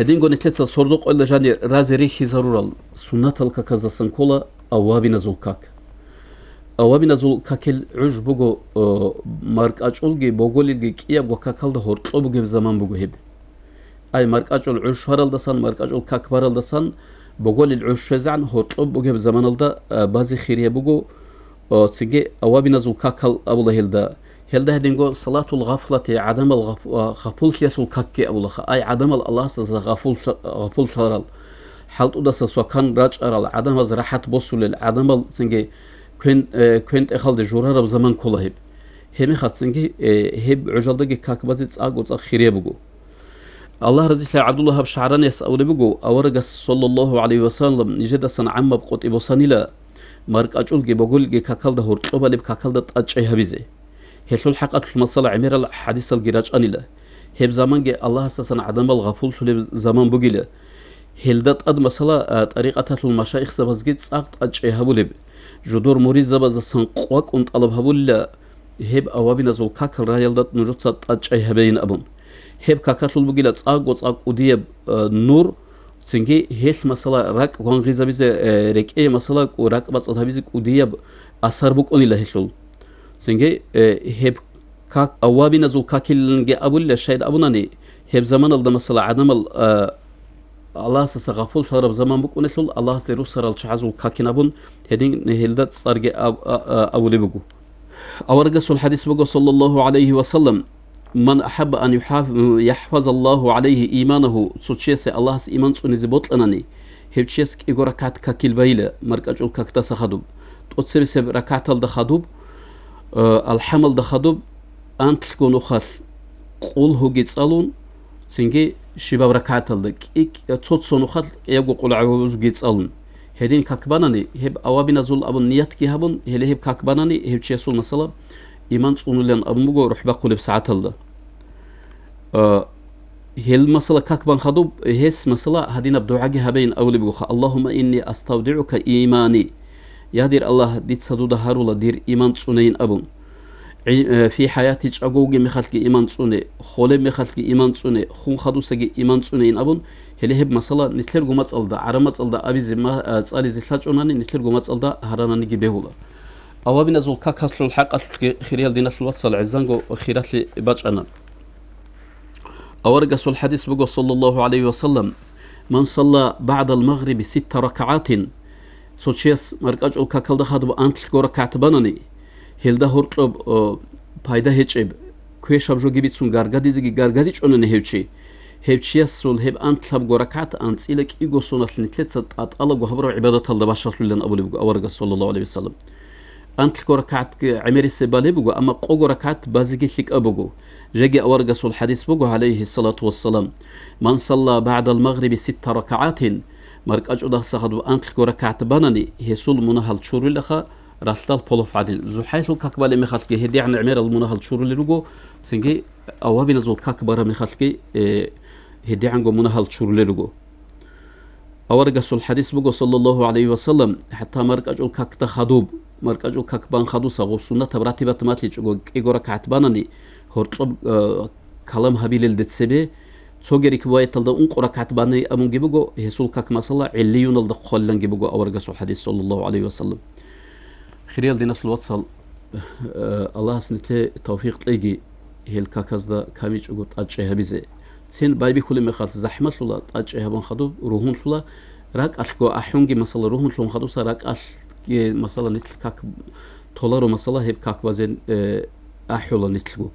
هدين قلنا تلتسا صردوق إلا جاني رازي ريخي ضرورة سنة الكاكازا كولا أوابنا زولكاك أوابنا زولكاكل عج بوغو مارك أجولجي بوغوليلجي كيا بوغو كاكال ده هورتلو بوغو بزمان بوغو هيب أي مارك أجول عج هرال دسان مارك أجول كاك بارال دسان بوغول العج شزعن هورتلو بوغو بزمان الدا بازي خيريا بوغو تيجي أوابنا زولكاكل أبولا هيلدا هيلدا هدينغو صلاة الغفلة عدم الغفول كيسو كاكي أبولا أي عدم الله سز غفول شارل حالت أدرس سوكان راج أرال عدم از راحت بوسول عدم سنجي كنت أخلد جورا بزمان كله هب هم خد سنجي هب عجلدك كاكبازيت أقول خيرية بقو الله رزق عبد الله هب شعران يسأل بقو أورجس صلى الله عليه وسلم نجد سن عم بقط إبوساني لا مارك أجول جي بقول جي كاكل ده هرت أبى لب كاكل ده أجي هبيزه هلول حقت المصلى عمير الحديث الجراج أنيلا هب زمان جي الله سن عدم الغفول في زمان بقيله هلدت أد مثلا طريقة المشايخ زبزجت ساقط أجي هبولب جدور مريض زبز سنقوق أنت طلب هبول هب أوابنا زول كاكل رايلدت نجت سات أجي هبين أبون هب كاكل بقيله ساق وساق وديب نور سنجي هيش مثلا راك وان غيزا بيز رك اي مثلا وراك بس هبيز وديب أثر بق أني لهشل سنجي هب كاك أوابنا زول كاكل جي أبول الشيء أبوناني هب زمان الد مثلا عدم الله سغفول شرب زمان بق ونشل الله سيروسر الشعزول كاكنابون هدين نهلدت صارجي أولي بقو أورجس الحديث بقو صلى الله عليه وسلم من أحب أن يحفظ الله عليه إيمانه تشيس الله إيمان سنزبط لناني هبتشيس إيجو ركعت كاكيل بايلة مركز الكاكتا سخدوب تسبب ركعت الدخدوب الحمل دخدوب أنت تكونوا خال قول هو جيت سالون سنجي شباب ركعت الدك إك تصوت صنوخات يبقى قول عوز جيت سالون هدين كاكباناني هب أوابنا زول أبو نيات كي هبون هل هب كاكباناني هب تشيسون مثلا إيمان صنولين أبو مجو روح بقول بساعة الله هل مثلا كاكبان خدوب هس مثلا هدينا بدعاء هبين أولي بقول اللهم إني أستودعك إيماني يا دير الله ديت سدود هارولا دير إيمان صنين أبون في حياتك أقوى مخالك إيمان صنع خاله مخالك إيمان صنع خون خدو سجى إيمان صنعين أبون هل هب مثلا نتلر جمات ألدا عرمات ألدا أبي زما سألي زفلاج أناني نتلر جمات ألدا هرانا نجي بهولا أوابنا زول كاكسل الحق خيريال دينا في الوصل عزانجو خيرات لي باج أنا أورجس الحديث بقول صلى الله عليه وسلم من صلى بعد المغرب 6 ركعات سوتشيس مركز الكاكل ده خدوا أنت ركعت بناني هلدا هورتلوب بايدا هيتشيب كويش أبجو جبت سون غارغادي زي غارغادي شون نهيبشي هيبشيس سول هيب أنت لب ركعت أنت إلك إيجو سونة لنتلت سات الله وهبرو عبادة الله باشر لنا أبو لبقى أورجس صلى الله عليه وسلم أنت ركعت عمير السبالي بقى أما قوغو ركعت بازيكي لك أبوغو جاء أورجس الحديث بقى عليه الصلاة والسلام من صلى بعد المغرب 6 ركعات مرك أجود سخدوا أنت ركعت بناني هيسول منهل شور لخا رحلة بولف عدل زحيل كاكبالي مخالكي هدي عن عمير المنهل شور اللي رجو سنجي أوابي نزول كاكبارا مخالكي هدي عنكو منهل شور اللي رجو أورجس الحديث بقى صلى الله عليه وسلم حتى مرك أجود كاك تخدوب مرك أجود كاكبان خدو سغو سنة براتبة ماتلي جو إيجو ركعت بناني هرطب كلام هبيل الدتسبي توجري كواي تلدا أنقرا كاتباني أمون جيبوجو هسول كاك مسلا عليون الدا خلنا جيبوجو أورجس الحديث صلى الله عليه وسلم خيريال دينا في الوصل الله سنتي توفيق ليجي هل كاكاز دا كاميج أقول أجيها بيزه سين بايبي كل ما خالد زحمة سولا أجيها بان خدو روحون سولا راك أشكو أحيونجي مسلا روحون سولا خدو سراك أشكي مسلا نتل كاك تولارو مسلا هيب كاك بازين أحيولا نتلو